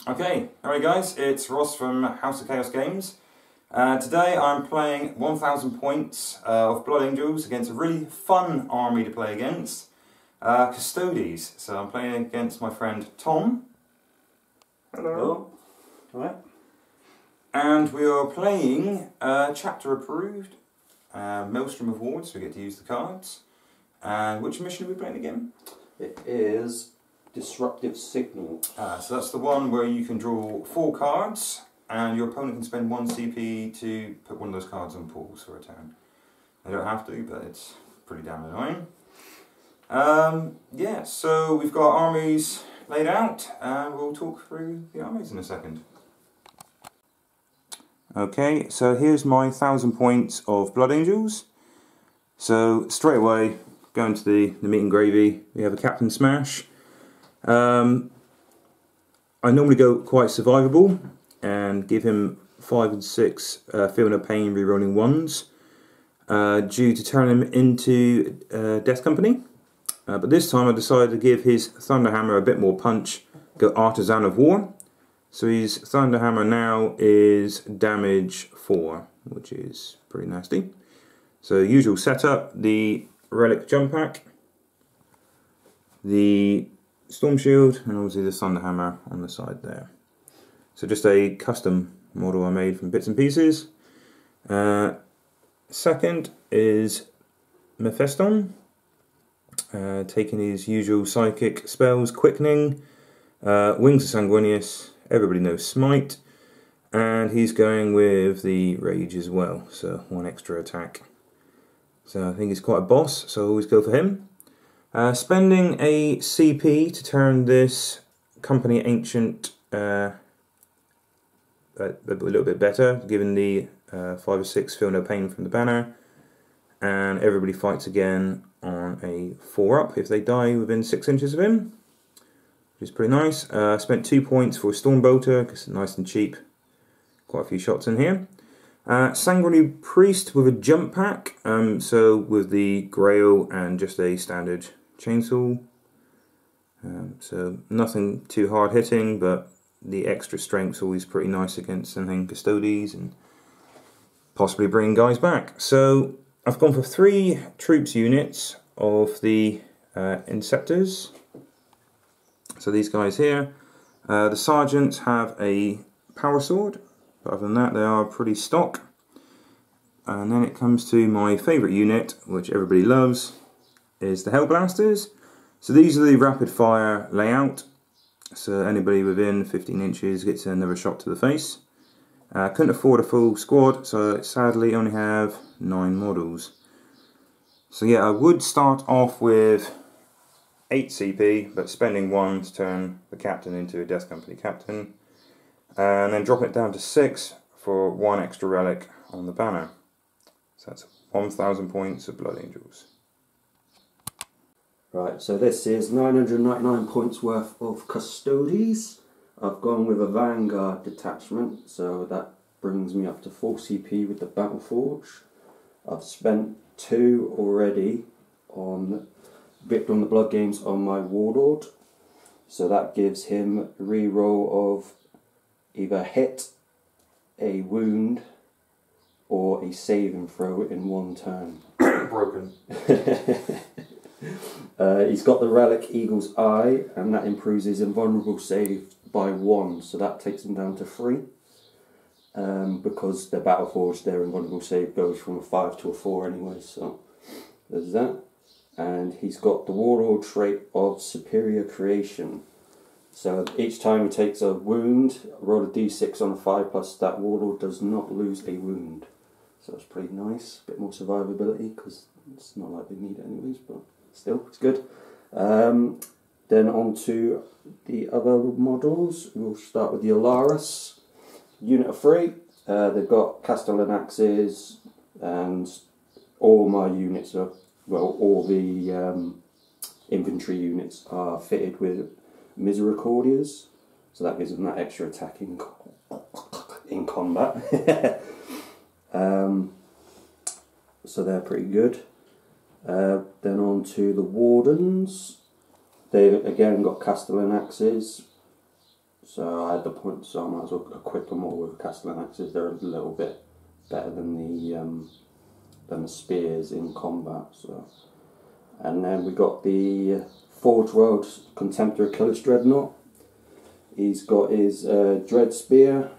Okay, alright guys, it's Ross from House of Chaos Games. Today I'm playing 1000 points of Blood Angels against a really fun army to play against, Custodes. So I'm playing against my friend Tom. Hello. Alright. And we are playing chapter approved, Maelstrom of Wards, so we get to use the cards. And which mission are we playing again? It is Disruptive Signal. So that's the one where you can draw 4 cards and your opponent can spend 1 CP to put one of those cards on pause for a turn. They don't have to, but it's pretty damn annoying. Yeah, so we've got armies laid out and we'll talk through the armies in a second. Okay, so here's my 1000 points of Blood Angels. So straight away, going to the meat and gravy, we have a Captain Smash. I normally go quite survivable and give him 5 and 6 Feel No Pain rerolling 1s due to turn him into Death Company. But this time I decided to give his Thunderhammer a bit more punch, go Artisan of War. So his Thunderhammer now is damage 4, which is pretty nasty. So usual setup, the Relic Jump Pack, the Storm Shield, and obviously the Thunderhammer on the side there. So just a custom model I made from bits and pieces. Second is Mephiston, taking his usual psychic spells, Quickening, Wings of Sanguinius, everybody knows Smite, and he's going with the Rage as well, so 1 extra attack. So I think he's quite a boss, so I always go for him. Spending a CP to turn this Company Ancient a little bit better, given the 5 or 6 Feel No Pain from the banner, and everybody fights again on a 4-up if they die within 6 inches of him, which is pretty nice. Spent 2 points for Stormbolter because it's nice and cheap, quite a few shots in here. Sanguinary Priest with a jump pack, so with the Grail and just a standard chainsaw. So nothing too hard hitting, but the extra strength's always pretty nice against something Custodes and possibly bring guys back. So I've gone for 3 troops units of the Inceptors. So these guys here, the Sergeants have a Power Sword. But other than that, they are pretty stock. And then it comes to my favourite unit, which everybody loves, is the Hellblasters. So these are the rapid fire layout. So anybody within 15 inches gets another shot to the face. Couldn't afford a full squad, so sadly only have 9 models. So yeah, I would start off with 8 CP, but spending 1 to turn the captain into a Death Company captain. And then dropping it down to 6 for 1 extra relic on the banner. So that's 1000 points of Blood Angels. Right, so this is 999 points worth of Custodes. I've gone with a Vanguard detachment, so that brings me up to 4 CP with the Battleforge. I've spent 2 already on Victor on the Blood Games on my Warlord. So that gives him a reroll of either hit, a wound, or a save and throw in 1 turn. Broken. He's got the Relic Eagle's Eye, and that improves his invulnerable save by 1, so that takes him down to 3. Because they're Battleforged, their invulnerable save goes from a 5 to a 4 anyway, so there's that. And he's got the Warlord trait of Superior Creation. So each time he takes a wound, roll a d6 on a 5 plus, that Warlord does not lose a wound. So it's pretty nice, a bit more survivability, because it's not like they need it anyways, but still, it's good. Then on to the other models. We'll start with the Alaris. Unit of 3, they've got Castellan Axes, and all my units are, well, all the infantry units are fitted with Misericordias, so that gives them that extra attack in combat. So they're pretty good. Then on to the Wardens. They've again got Castellan Axes, So I had the points, so I might as well equip them all with Castellan axes. They're a little bit better than the spears in combat. So, and then we got the Forge World Contemptor Achilles Dreadnought. He's got his Dread Spear,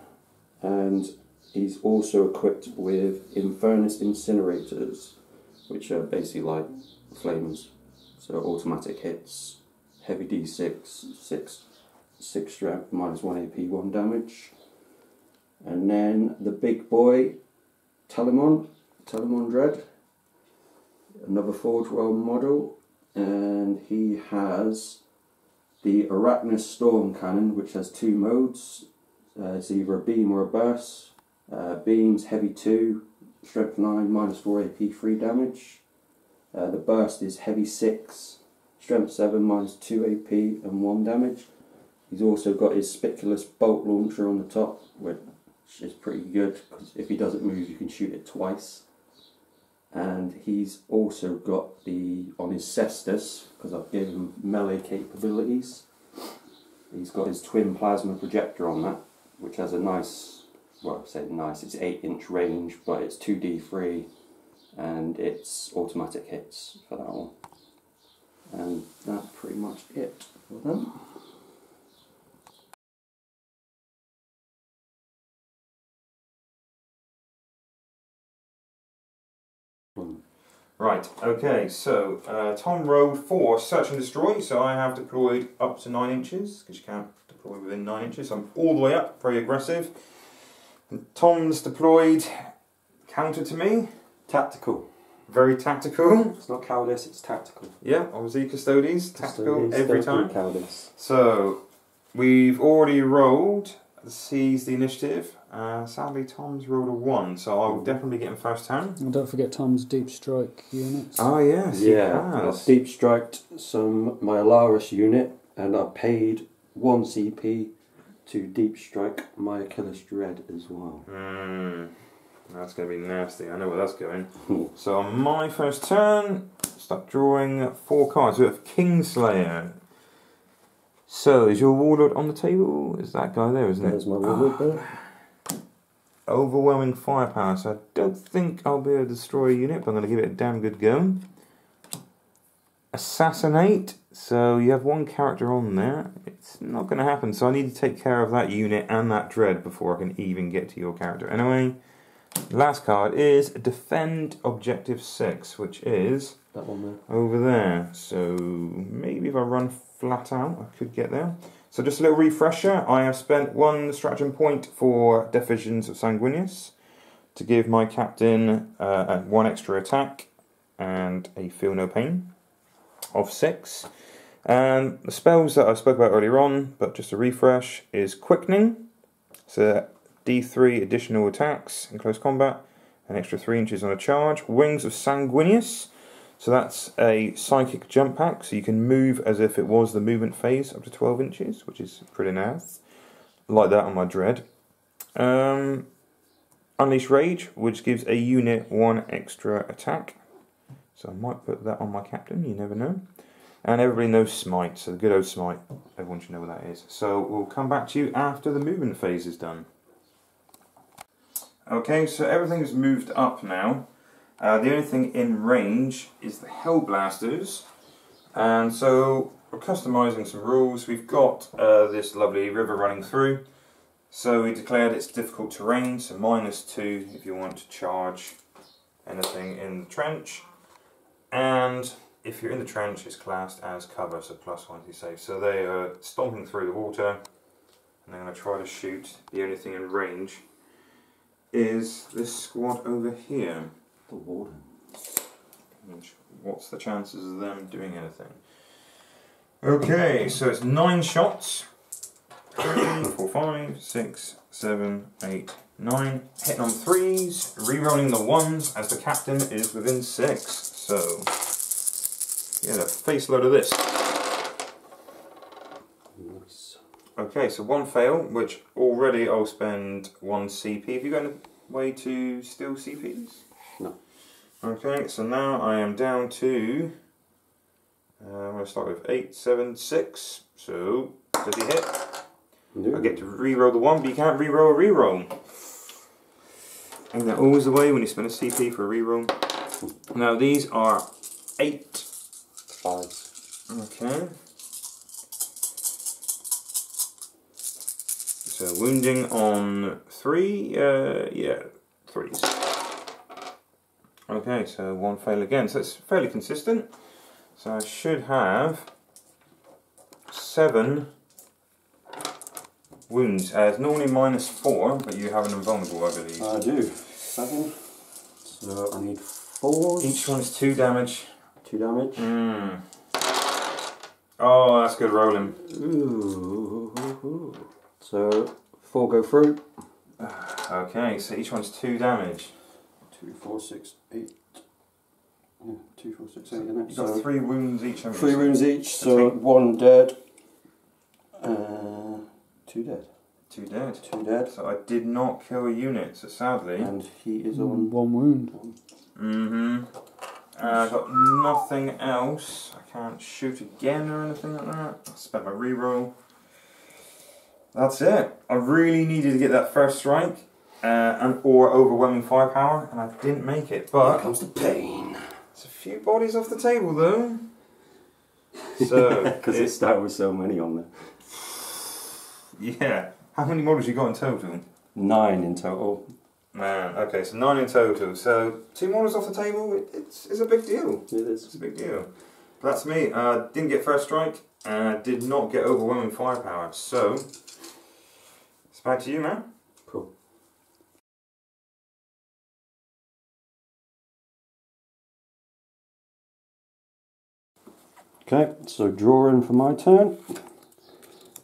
and he's also equipped with Infernus Incinerators, which are basically like flames. So automatic hits, heavy D6, 6 strength, -1 AP, 1 damage. And then the big boy, Telemon Dread, another Forge World model, and he has the Arachnus Storm Cannon, which has 2 modes. It's either a beam or a burst. Beams, heavy 2, strength 9, -4 AP, 3 damage. The burst is heavy 6, strength 7, -2 AP and 1 damage. He's also got his Spiculous Bolt Launcher on the top, which is pretty good, because if he doesn't move you can shoot it twice. And he's also got on his Cestus, because I've given him melee capabilities, he's got his Twin Plasma Projector on that, which has a nice, well I say nice, it's 8-inch range, but it's 2d3, and it's automatic hits for that one. And that's pretty much it for them. Right, okay, so Tom rolled 4 Search and Destroy, so I have deployed up to 9 inches, because you can't deploy within 9 inches, so I'm all the way up, very aggressive. And Tom's deployed counter to me. Tactical. Very tactical. It's not cowardice, it's tactical. Yeah, obviously Custodes, tactical Custodes, every don't time. do cowardice. So, we've already rolled, seize the initiative. Sadly, Tom's rolled a 1, so I'll definitely get him first turn. And don't forget Tom's Deep Strike units. Oh yes, Yeah, he I've has. deep striked my Alaris unit, and I paid 1 CP to deep strike my Achilles Dread as well. That's going to be nasty, I know where that's going. So on my first turn, start drawing 4 cards. We have Kingslayer. So, is your Warlord on the table? Is that guy there, isn't it? There's my Warlord there. Overwhelming firepower, so I don't think I'll be able to destroy a unit, but I'm going to give it a damn good go. Assassinate, so you have 1 character on there. It's not going to happen, so I need to take care of that unit and that Dread before I can even get to your character. Anyway, last card is Defend Objective 6, which is That one there. over there. So maybe if I run flat out, I could get there. So just a little refresher, I have spent 1 stratagem point for Defisions of Sanguinius to give my captain 1 extra attack and a Feel No Pain of 6. And the spells that I spoke about earlier on, but just a refresh, is Quickening. So D3 additional attacks in close combat, an extra 3 inches on a charge. Wings of Sanguinius. So that's a psychic jump pack, so you can move as if it was the movement phase up to 12 inches, which is pretty nice. Like that on my Dread. Unleash Rage, which gives a unit 1 extra attack. So I might put that on my captain, you never know. And everybody knows Smite, so the good old Smite, everyone should know what that is. So we'll come back to you after the movement phase is done. Okay, so everything's moved up now. The only thing in range is the Hellblasters, and so we're customising some rules. We've got this lovely river running through, so we declared it's difficult terrain, so -2 if you want to charge anything in the trench, and if you're in the trench it's classed as cover, so +1 to save. So they are stomping through the water, and they're going to try to shoot. The only thing in range is this squad over here. The Warden. What's the chances of them doing anything? Okay, so it's 9 shots. 3, 4, 5, 6, 7, 8, 9. Hitting on 3s, re-rolling the 1s as the captain is within 6. So, get a face load of this. Nice. Okay, so 1 fail, which already I'll spend 1 CP. Have you got a way to steal CPs? No. Okay, so now I am down to, I'm going to start with 8, 7, 6, so does he hit? No. I get to re-roll the 1, but you can't re-roll a re-roll. Ain't that always the way when you spend a CP for a re-roll? Now these are 8. 5. Okay. So wounding on 3, yeah, 3s. Okay, so 1 fail again. So it's fairly consistent. So I should have 7 wounds. It's normally -4, but you have an invulnerable, I believe. I do. 7. So I need 4. Each one is 2 damage. 2 damage. Oh, that's good rolling. Ooh. So 4 go through. Okay, so each one's 2 damage. 2, 4, 6, 8. Yeah, 2, 4, 6, 8, isn't it? You've got 3 wounds each. 3 wounds each, so 1 dead. 2 dead. 2 dead. 2 dead. So I did not kill a unit, so sadly. And he is on 1 wound. I've got nothing else. I can't shoot again or anything like that. I spent my reroll. That's it. I really needed to get that first strike or overwhelming firepower, and I didn't make it. But here comes the pain. there's a few bodies off the table though. So because it started with so many on there. Yeah. How many models you got in total? 9 in total. Man, okay, so 9 in total. So 2 models off the table, it's a big deal. It is. It's a big deal. But that's me. Didn't get first strike, did not get overwhelming firepower. So, it's back to you, man. Cool. Okay, so drawing for my turn.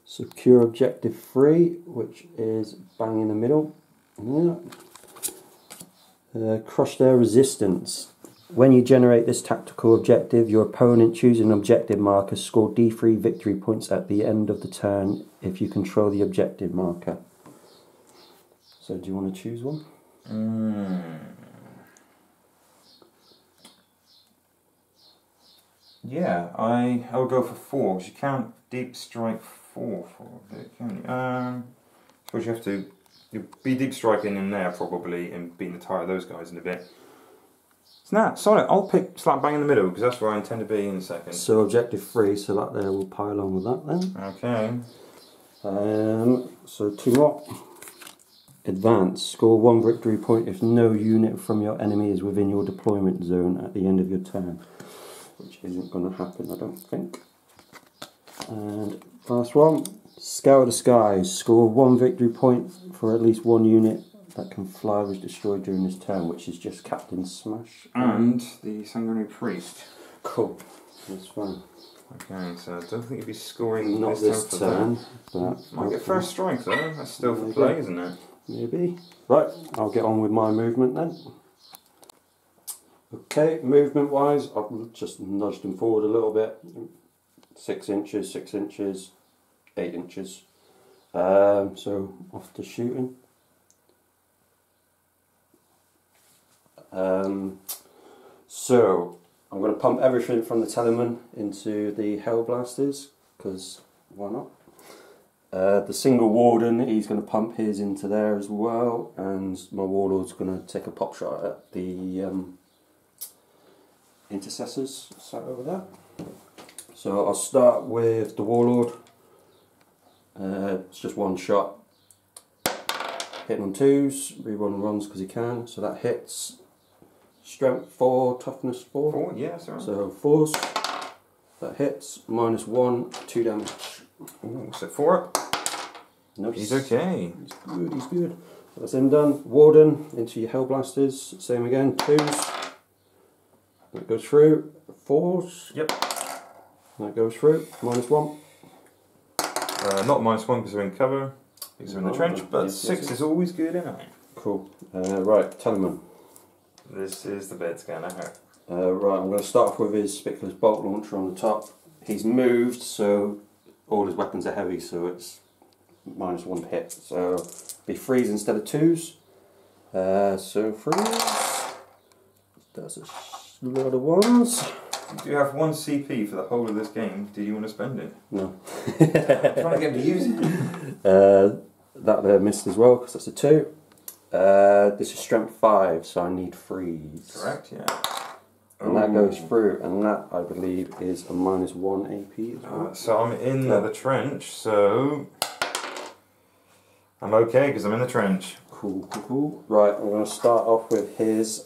Secure objective 3, which is bang in the middle. Yeah. Crush their resistance. When you generate this tactical objective, your opponent chooses an objective marker, score D3 victory points at the end of the turn if you control the objective marker. So do you want to choose one? Yeah, I'll go for 4, because you can't deep strike 4 for a bit, can you? Suppose you have to you'll be deep striking in there probably and beating the tire of those guys in a bit. So now, sorry, I'll pick slap bang in the middle because that's where I intend to be in a second. So objective 3, so that there will pile on with that then. Okay. So 2 more. Advance. Score 1 victory point if no unit from your enemy is within your deployment zone at the end of your turn. Which isn't going to happen, I don't think. And last one. Scour the skies. Score 1 victory point for at least 1 unit that can fly was destroyed during this turn, which is just Captain Smash. And the Sanguinary Priest. Cool. That's fine. Okay, so I don't think you'll be scoring Not this turn, but might get first strike though. That's still for Maybe. play, isn't it? Maybe. Right, I'll get on with my movement then. Okay, movement wise, I've just nudged him forward a little bit. 6 inches, 6 inches, 8 inches. So off to shooting. So I'm going to pump everything from the Telemann into the Hellblasters, because why not? The single Warden, he's going to pump his into there as well, and my Warlord's going to take a pop shot at the Intercessors sat over there. So I'll start with the Warlord. It's just 1 shot. Hitting on 2s, reroll runs because he can, so that hits. Strength 4, toughness 4. 4, yeah, sorry. So 4s. That hits. -1, 2 damage. Ooh, so 4 up. Nice. He's okay. He's good, he's good. That's him done. Warden into your Hellblasters. Same again, 2s. That goes through. 4s. Yep. That goes through. -1. Not -1 because they're in cover. Because they're in the trench, but yes, 6 yes. is always good, isn't it? Cool. Right, Telemann. This is the bed scanner. Right, I'm going to start off with his Spickler's bolt launcher on the top. He's moved, so all his weapons are heavy, so it's -1 hit. So be 3s instead of 2s. So 3s. That's a lot of 1s. You do have 1 CP for the whole of this game. Do you want to spend it? No. I'm trying to get him to use it. That there missed as well because that's a 2. This is strength 5, so I need freeze. Correct, yeah. And that goes through, and that I believe is a -1 AP as well. So I'm in the trench, so I'm okay because I'm in the trench. Cool, cool, cool. Right, I'm going to start off with his.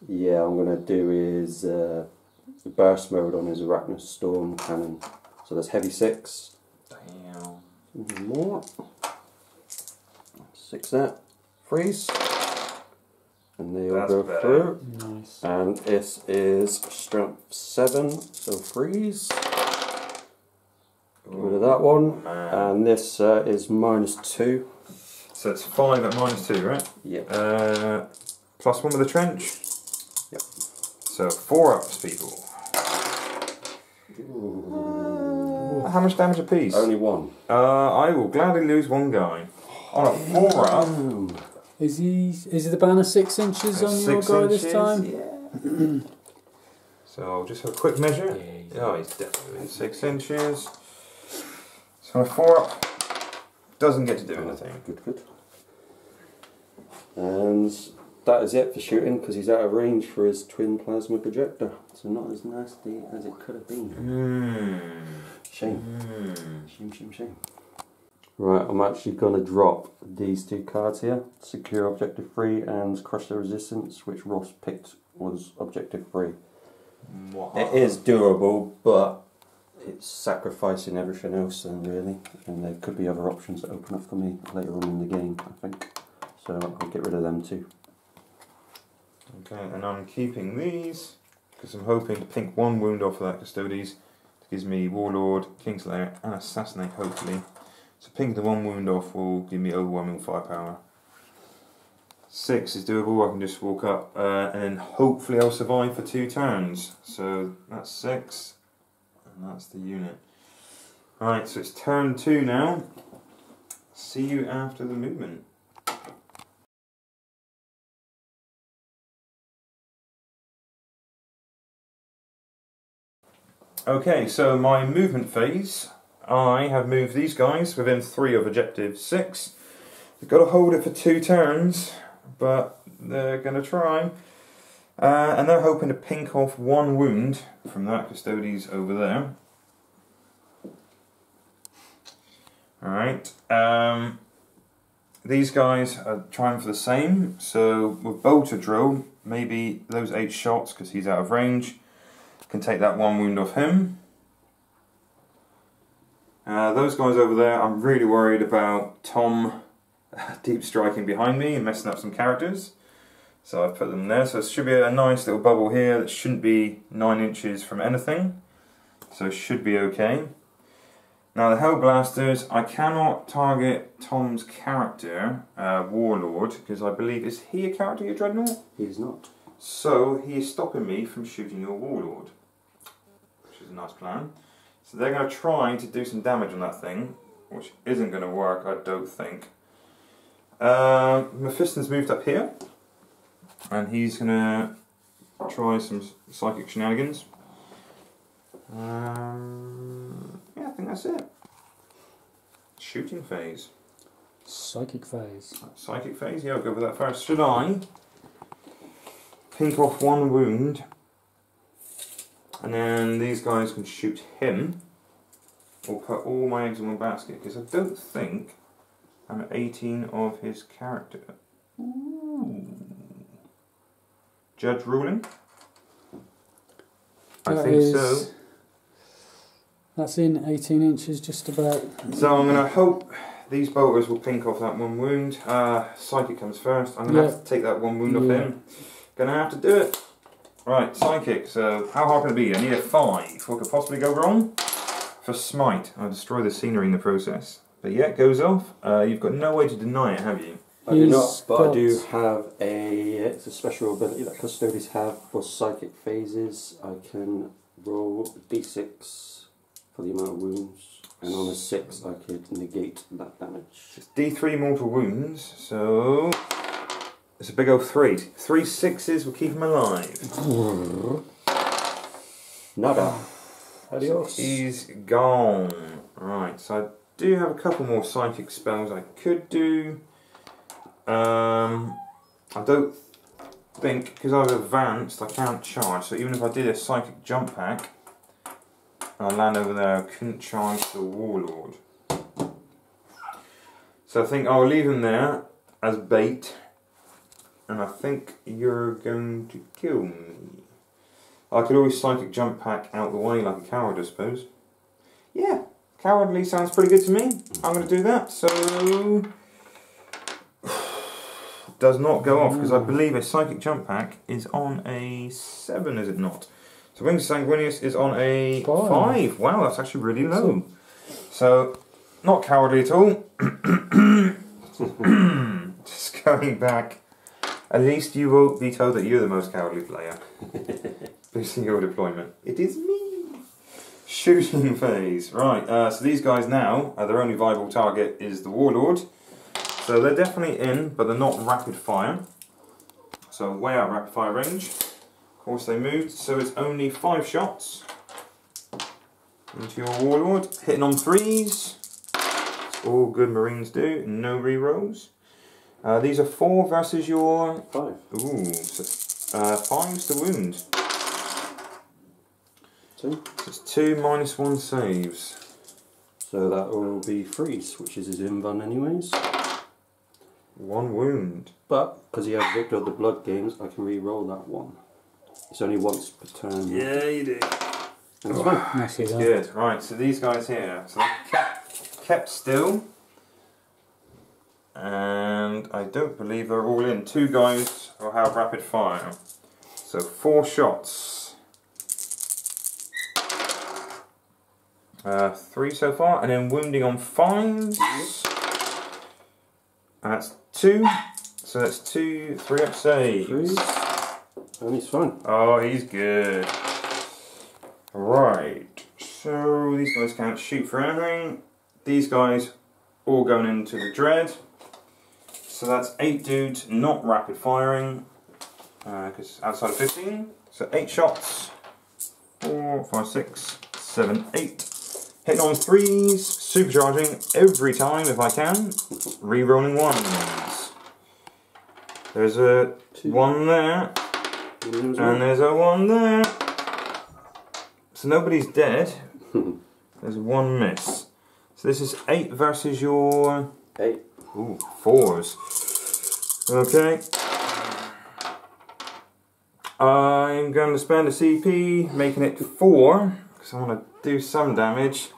Yeah, I'm going to do his burst mode on his Arachnus Storm Cannon. So that's heavy 6. Damn. More. 6 there. Freeze. And they all go through. Nice. And this is strength 7, so freeze. Get rid of that one. Man. And this is -2. So it's 5 at -2, right? Yep. +1 with the trench. Yep. So 4 ups, people. How much damage a piece? Only 1. I will gladly lose 1 guy. On a 4 up. Is he the banner 6 inches on your 6 guy this inches, time? Yeah. So I'll just have a quick measure. Yeah. Oh, he's definitely within 6 inches. So a 4 up doesn't get to do anything. Good, good. And that is it for shooting because he's out of range for his twin plasma projector. So not as nasty as it could have been. Shame. Shame. Right, I'm actually going to drop these 2 cards here. Secure Objective 3 and Crush the Resistance, which Ross picked was Objective 3. It is doable, but it's sacrificing everything else then really. And there could be other options that open up for me later on in the game, I think. So I'll get rid of them too. Okay, and I'm keeping these because I'm hoping to pink 1 wound off of that Custodes. It gives me Warlord, Kingslayer and Assassinate hopefully. So pinking the 1 wound off will give me overwhelming firepower. 6 is doable, I can just walk up and then hopefully I'll survive for 2 turns. So that's 6 and that's the unit. Right, so it's turn 2 now. See you after the movement. Okay, so my movement phase, I have moved these guys within 3 of objective 6. They've got to hold it for 2 turns, but they're going to try. And they're hoping to pink off 1 wound from that Custodes over there. Alright, these guys are trying for the same, so with Bolter Drill, maybe those 8 shots, because he's out of range, can take that 1 wound off him. Those guys over there, I'm really worried about Tom deep striking behind me and messing up some characters. So I've put them there. So it should be a nice little bubble here that shouldn't be 9 inches from anything. So it should be okay. Now the Hellblasters, I cannot target Tom's character, Warlord, because I believe, is he a character, your Dreadnought? He is not. So he is stopping me from shooting your Warlord, which is a nice plan. So they're going to try to do some damage on that thing, which isn't going to work, I don't think. Mephiston's moved up here, and he's going to try some psychic shenanigans. Yeah, I think that's it. Shooting phase. Psychic phase. Psychic phase, yeah, I'll go with that first. Should I pink off 1 wound, and then these guys can shoot him, or put all my eggs in one basket, because I don't think I'm at 18 of his character. Ooh. Judge ruling? I think so. That's in 18 inches just about. So I'm going to hope these bolters will pink off that 1 wound. Psychic comes first. I'm going to have to take that 1 wound off him. Gonna have to do it. Right, Psychic, so how hard can it be? I need a 5. What could possibly go wrong? For Smite, I'll destroy the scenery in the process. But yeah, it goes off. You've got no way to deny it, have you? I do not, but I do have it's a special ability that Custodes have for psychic phases. I can roll d6 for the amount of wounds, and on a 6 I could negate that damage. It's D3 mortal wounds, so It's a big old 3. 3 6s will keep him alive. Nada. Adios. He's gone. Right, so I do have a couple more psychic spells I could do. I don't think, because I've advanced, I can't charge. So even if I did a psychic jump pack, and I land over there, I couldn't charge the Warlord. So I think I'll leave him there as bait. And I think you're going to kill me. I could always psychic jump pack out the way like a coward, I suppose. Yeah, cowardly sounds pretty good to me. I'm going to do that. So does not go off because I believe a psychic jump pack is on a 7, is it not? So Wings of Sanguinius is on a 5. Wow, that's actually really low. So not cowardly at all. Just going back. At least you will be told that you're the most cowardly player. Boosting your deployment. It is me! Shooting phase. Right, so these guys now, their only viable target is the Warlord. So they're definitely in, but they're not rapid fire. So way out of rapid fire range. Of course they moved, so it's only 5 shots into your Warlord. Hitting on 3s. That's all good Marines do. No rerolls. These are 4 versus your 5. Ooh, so, 5's the wound. 2. So it's 2 -1 saves. So that will be freeze, which is his invuln anyways. 1 wound. But because he has Victor of the Blood games, I can re-roll that one. It's only once per turn. Yeah, you do. And it's fine. Nicely done. Good. Right, so these guys here, so they kept still. And I don't believe they're all in. 2 guys will have rapid fire. So 4 shots. 3 so far, and then wounding on 5s. That's 2. So that's 2 3-up saves. Freeze. And he's fine. Oh, he's good. Right. So these guys can't shoot for anything. These guys all going into the Dread. So that's 8 dudes not rapid firing, because outside of 15. So 8 shots. 4, 5, 6, 7, 8. Hitting on 3s, supercharging every time if I can. Re-rolling 1s. There's a 1 there, and there's a 1 there. So nobody's dead. There's 1 miss. So this is 8 versus your 8. Ooh, 4s. Okay. I'm going to spend a CP, making it 4, because I want to do some damage.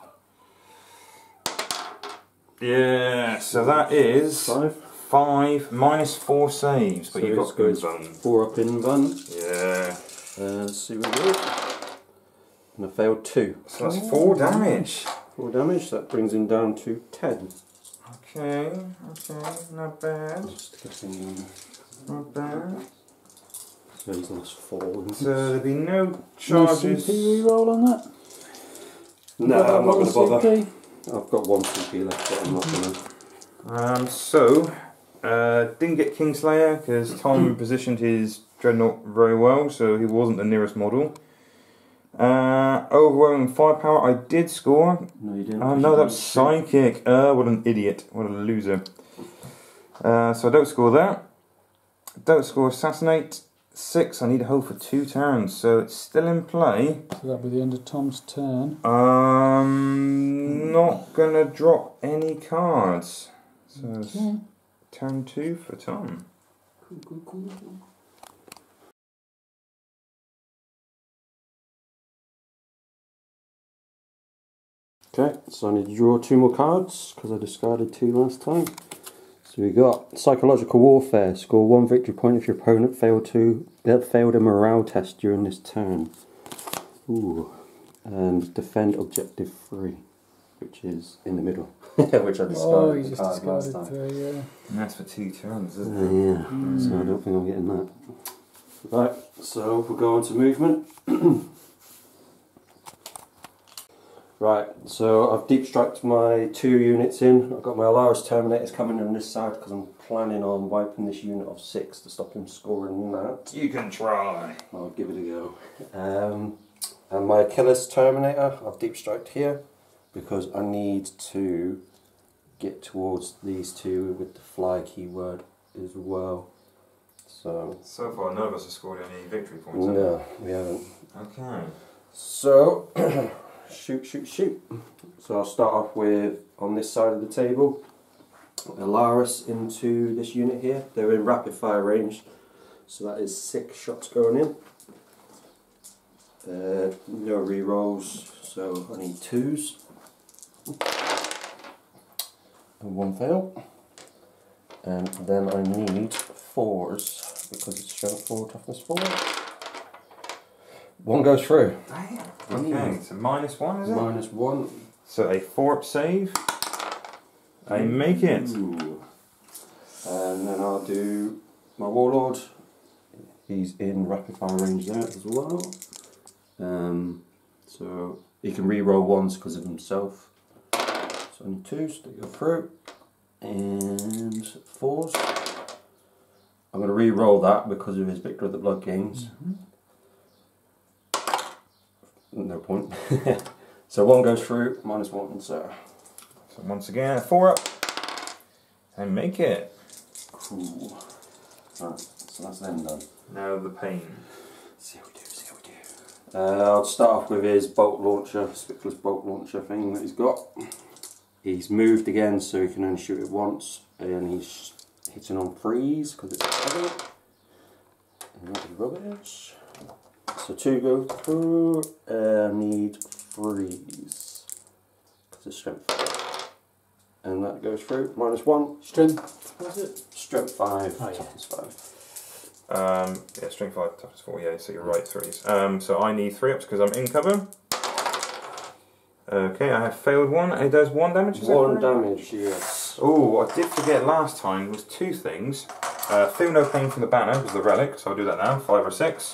Yeah, so that is 5. 5 -4 saves, but So you've he's got good got bone. 4 up invuln. Yeah. Let's see what we do. And I failed 2. So that's 4 damage. 4 damage, that brings him down to 10. Okay, not bad. Just getting, Not bad. so he's lost 4 wounds. So there'll be no No charges. CP reroll on that? No, I'm not going to bother. CP? I've got 1 CP left, but I'm not going to. So, didn't get Kingslayer because Tom positioned his Dreadnought very well, so he wasn't the nearest model. Overwhelming firepower, I did score. No, you didn't. Oh no, that was Psychic. What an idiot. What a loser. So I don't score that. Don't score Assassinate. 6, I need to hold for 2 turns, so it's still in play. So that'll be the end of Tom's turn. Not gonna drop any cards. So it's Okay. turn 2 for Tom. Cool. Okay, so I need to draw 2 more cards because I discarded 2 last time. So we got Psychological Warfare. Score 1 victory point if your opponent failed a morale test during this turn. Ooh. And Defend Objective 3, which is in the middle. Which I discarded. Oh, you the just card last discarded time. 3, yeah. And that's for 2 turns, isn't it? Yeah, so I don't think I'm getting that. Right, so we'll go on to movement. Right, so I've deep striked my 2 units in. I've got my Alaris Terminators coming on this side because I'm planning on wiping this unit off 6 to stop him scoring that. You can try. I'll give it a go. And my Achilles Terminator, I've deep striked here because I need to get towards these 2 with the fly keyword as well. So far, none of us have scored any victory points. no, we haven't. Okay. So shoot. So I'll start off with, on this side of the table, Alaris into this unit here. They're in rapid fire range, so that is 6 shots going in. No re-rolls, so I need 2s. And 1 fail. And then I need 4s, because it's strength 4, toughness 4. 1 goes through. Damn. Okay, so -1 is it? -1. So a 4-up save. I make it. Ooh. And then I'll do my Warlord. He's in rapid fire range there as well. So he can re-roll 1s because of himself. So I need 2s to go through. And 4s. I'm going to re-roll that because of his Victor of the Blood gains. No point. So 1 goes through, -1, so. So once again, a 4-up. I make it. Cool. Right, so that's them done. Now the pain. See how we do. I'll start off with his bolt launcher, Spickless bolt launcher thing that he's got. He's moved again so he can only shoot it once, and he's hitting on freeze because it's heavy. And that is rubbish. So 2 go through, need freeze because it's strength 5. And that goes through, -1. Strength, was it? Strength 5, Oh, yeah. toughness 5. Yeah, strength 5, toughness 4, yeah, so you're right, 3s. So I need 3-ups because I'm in cover. Okay, I have failed 1. It does 1 damage, is that 1 correct? damage, yes. Oh, what I did forget last time was 2 things. Feel no pain from the banner was the relic, so I'll do that now, 5 or 6.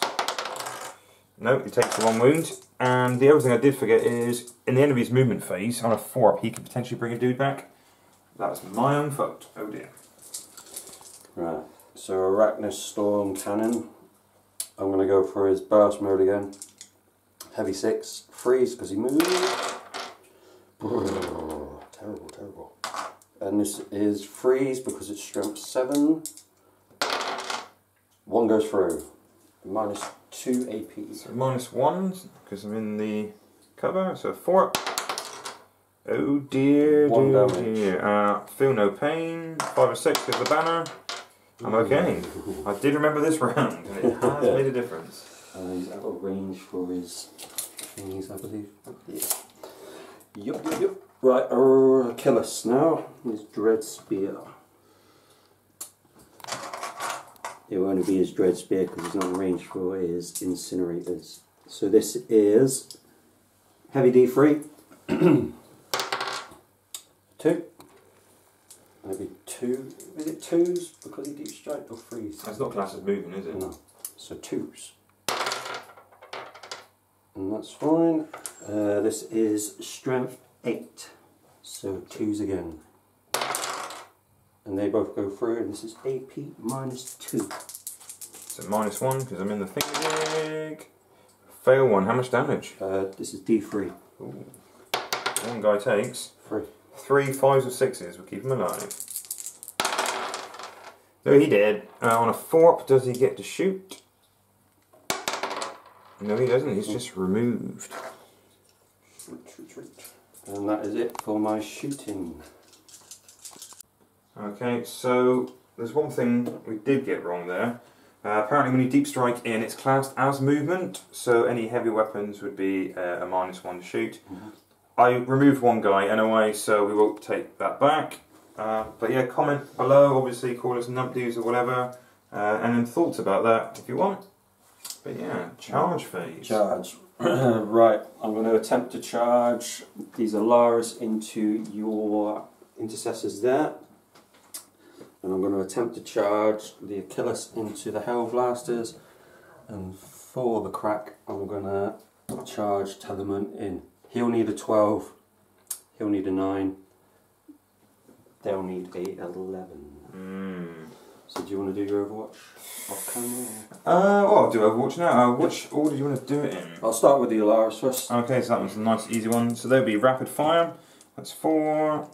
No, he takes the 1 wound. And the other thing I did forget is, in the end of his movement phase, on a 4-up, he could potentially bring a dude back. That was my own fault. Oh dear. Right, so Arachnus Storm Cannon. I'm going to go for his burst mode again. Heavy 6, freeze because he moved. Terrible. And this is freeze because it's strength 7. 1 goes through. -2 AP. So -1, because I'm in the cover, so 4-up. Oh dear, 1 dear, damage. dear. Feel no pain, 5 or 6 is the banner. I'm okay. I did remember this round, and it has made a difference. He's out of range for his thingies, I believe. Yeah. Yep. Right, Achilles now. His Dread Spear. It will only be his Dread Spear because he's not in range for his Incinerators. So this is heavy D3. 2. Maybe 2. Is it 2s because he deep strike or 3s? That's not classed as moving, is it? No. So 2s. And that's fine. This is strength 8. So 2s again. And they both go through, and this is AP -2. So -1 because I'm in the thingamajig. Fail 1. How much damage? This is D3. Ooh. 1 guy takes 3. 3 5s or 6s. We'll keep him alive. No, he did. On a 4-up, does he get to shoot? No, he doesn't. He's just removed. Retreat. And that is it for my shooting. Okay, so there's one thing we did get wrong there. Apparently when you deep strike in, it's classed as movement, so any heavy weapons would be a -1 to shoot. I removed 1 guy anyway, so we will take that back. But yeah, comment below, obviously call us numpties or whatever, and then thoughts about that if you want. But yeah, charge phase. Charge. Right, I'm going to attempt to charge these Alaris into your intercessors there. And I'm going to attempt to charge the Achilles into the Hellblasters. And for the crack, I'm going to charge Telemon in. He'll need a 12. He'll need a 9. They'll need a 11. So do you want to do your Overwatch off camera? I'll do Overwatch now. Which order do you want to do it in? I'll start with the Alaris first. Okay, so that one's a nice easy one. So there'll be rapid fire. That's 4,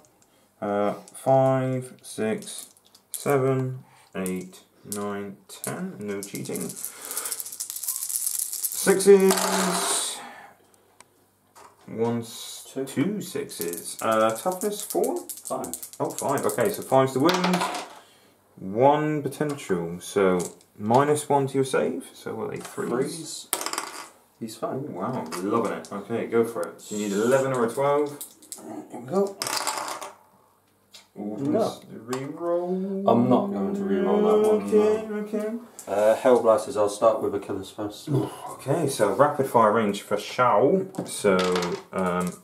5, 6, 7, 8, 9, 10. No cheating. 6s. 2 6s. Toughness 4? 5. Oh, 5. Okay, so 5's the wound. 1 potential. So -1 to your save. So what are they? 3s? He's fine. Oh, wow, loving it. Okay, go for it. So you need 11 or a 12. Here we go. No. Reroll. I'm not going to reroll that one. Okay. Hellblasters, I'll start with Achilles first. Okay, so rapid fire range for Shao. So,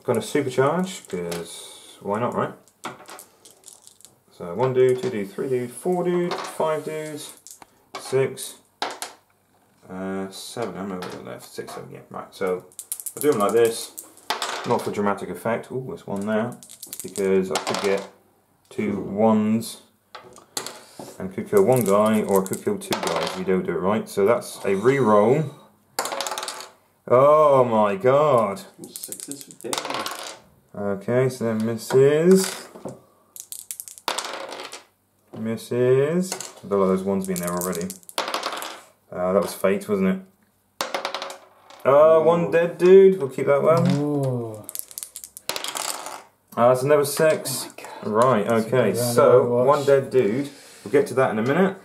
going to supercharge, because why not, right? So, 1 dude, 2 dude, 3 dude, 4 dude, 5 dudes, 6, 7. How many have I got left? 6, 7, yeah, right. So, I'll do them like this. Not for dramatic effect. Oh, there's one there. Because I could get 2 1s. And could kill 1 guy, or I could kill 2 guys if you don't do it right. So that's a reroll. Oh my god. 6s for damage. Okay, so then misses. Misses. I don't like those ones being there already. That was fate, wasn't it? 1 dead dude. We'll keep that one. Oh. That's another 6. Right, okay, so 1 dead dude. We'll get to that in a minute.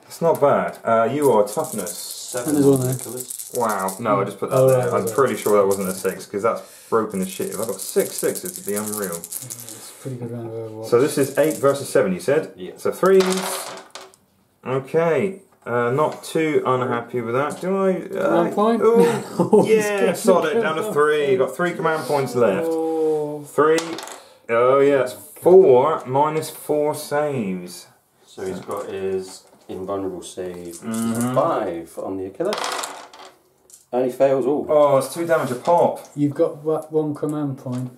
It's not bad. You are toughness. 7 And there's one there. Achilles. Wow. No, I just put that Oh, there. right, I'm pretty sure that wasn't a 6 because that's broken as shit. If I got 6 6s, it'd be unreal. It's a pretty good round of Overwatch. So this is 8 versus 7, you said? Yeah. So 3s. Okay. Not too unhappy with that, do I? 1 point? Oh, yeah, sod it. Down to 3. You've got 3 command points left. Oh. 3. Oh, yeah, that's 4 minus 4 saves. So he's got his invulnerable save, Mhm. 5 on the Achilles. And he fails all. Oh, it's 2 damage a pop. You've got 1 command point.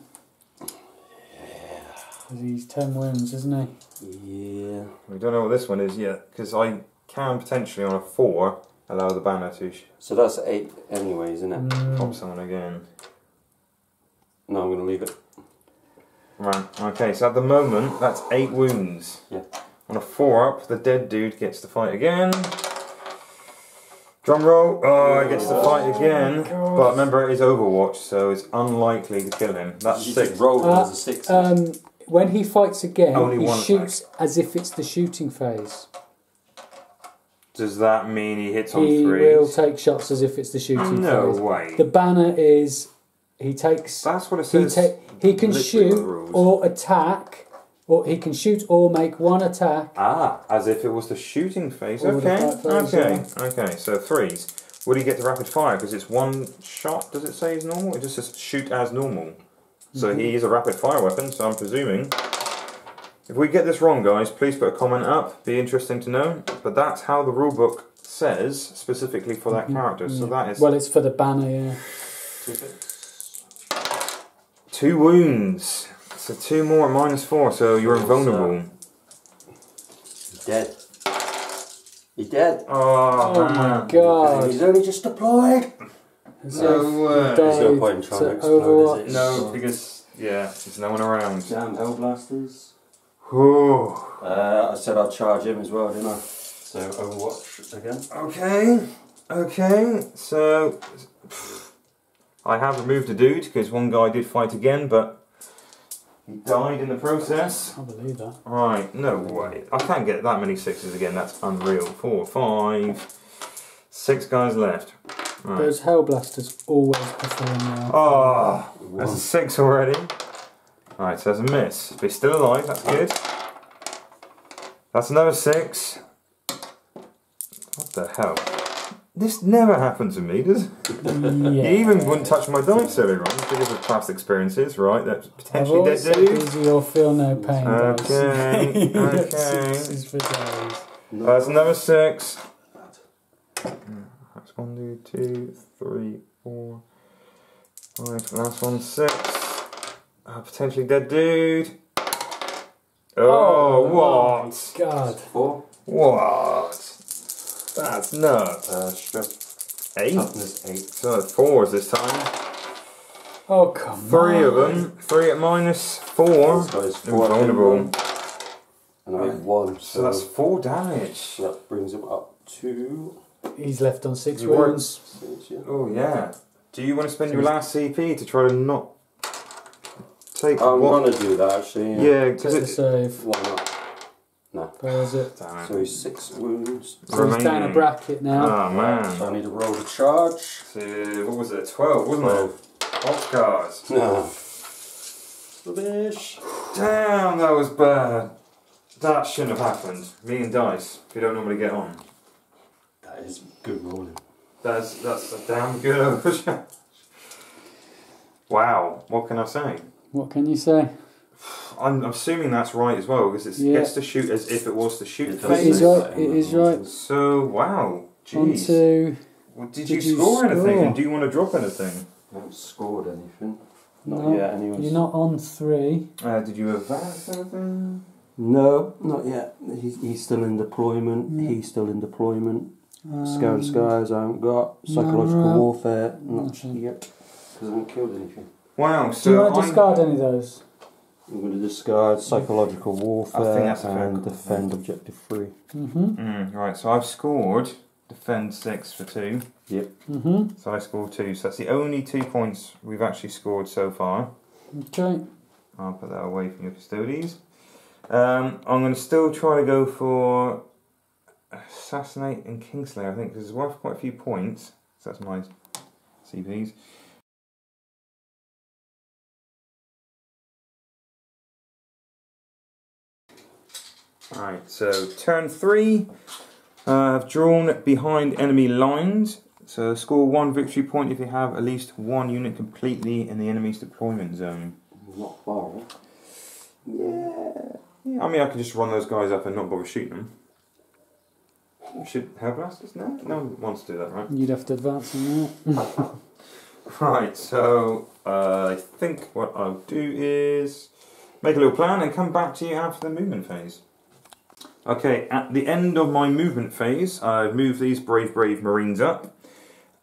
Because he's 10 wounds, isn't he? Yeah. We don't know what this one is yet, because I can potentially on a 4 allow the banner to So that's 8 anyways, isn't it? pop someone again. No, I'm going to leave it. Right, okay, so at the moment that's 8 wounds. Yeah. On a 4 up, the dead dude gets to fight again. Drum roll. Oh, he gets to fight again. God. But remember, it is Overwatch, so it's unlikely to kill him. That's You 6. just rolled as a 6. When he fights again, Only he one shoots as if it's the shooting phase. Does that mean he hits on He 3s? will take shots as if it's the shooting No phase. way. The banner is he takes. That's what it He, says. he can literally shoot on the rules. or attack, or he can shoot or make 1 attack. Ah, as if it was the shooting phase. Or the Okay, fight phase, okay, okay. So 3s. Would he get to rapid fire? Because it's 1 shot. Does it say is normal? It just says shoot as normal. So he is a rapid fire weapon. So I'm presuming. If we get this wrong, guys, please put a comment up. Be interesting to know. But that's how the rulebook says specifically for that character. So that is Well, it's for the banner, yeah. 2 6. 2 wounds. So 2 more minus 4. So you're invulnerable. He's dead. He's dead. Oh, Oh man. my god. He's only just deployed. So No way. he There's no died point in trying to to explode, Overwatch. is it? No, because yeah, there's no one around. Damn Hellblasters. Whew. I said I'd charge him as well, didn't I? So Overwatch again. Okay, so I have removed a dude because one guy did fight again, but he died in the process. I believe that. Right, no way. I can't get that many 6s again, that's unreal. 4, 5, 6 guys left. Right. Those Hellblasters always perform well. Oh, that's a 6 already. Right, so that's a miss. But he's still alive, that's good. That's another 6. What the hell? This never happened to me, does it? Yeah. You even wouldn't touch my dice earlier on because of past experiences, right? That's I've potentially always dead said dude. these are your feel no pain dice. Okay, You get okay. 6s for days. That's another 6. That's 1, 2, 3, 4, Alright, last one, 6. Potentially dead dude. Oh, what? God. 4. What? That's nuts. Strength 8? toughness 8. So 4s this time. Oh, come 3 on. of them. 3 at -4. This guy's 4 Invulnerable. and I have 1. So that's 4 damage. That brings him up to He's left on 6 You work- wounds. 6, yeah. Oh yeah. Do you want to spend your last CP to try to not take I'm one? gonna do that actually. Yeah, Take because the it. save. Why not? No. Where is it? Damn So it. he's 6 wounds. So he's down a Remaining. bracket now. Oh man. So I need to roll the charge. So what was it? 12, wasn't it? Hot cars. No. Rubbish. Damn, that was bad. That shouldn't have happened. Me and Dice, we don't normally get on. That is good rolling. That's a damn good overcharge. Wow, what can I say? What can you say? I'm assuming that's right as well, because it Yeah. gets to shoot as if it was to shoot It first. That is say right, that it in is the right. rules. So, wow, On jeez. to... Well, did Did you you score anything, score? and do you want to drop anything? I haven't scored anything. Not No, yet, anyways. You're not on 3. Did you advance anything? No, not yet. He's still in deployment. Yeah. He's still in deployment. Scout Skies I haven't got. no, Psychological no. warfare, not Nothing. yet. Because I haven't killed anything. Wow, Do you so want to discard any of those? I'm going to discard psychological warfare I think that's a fair and call. defend objective 3. Mm-hmm. Right, so I've scored defend 6 for 2. Yep. Mm-hmm. So I scored 2, so that's the only 2 points we've actually scored so far. Okay. I'll put that away from your custodies. I'm going to still try to go for Assassinate and Kingslayer, I think, because it's worth quite a few points. So that's my CPs. Alright, so turn 3. I've drawn behind enemy lines. So score 1 victory point if you have at least 1 unit completely in the enemy's deployment zone. Not far, eh? Yeah, I mean, I could just run those guys up and not bother shooting them. Should help blasters? No one wants to do that, right? You'd have to advance on that. Right, so I think what I'll do is make a little plan and come back to you after the movement phase. Okay, at the end of my movement phase, I've moved these brave Marines up.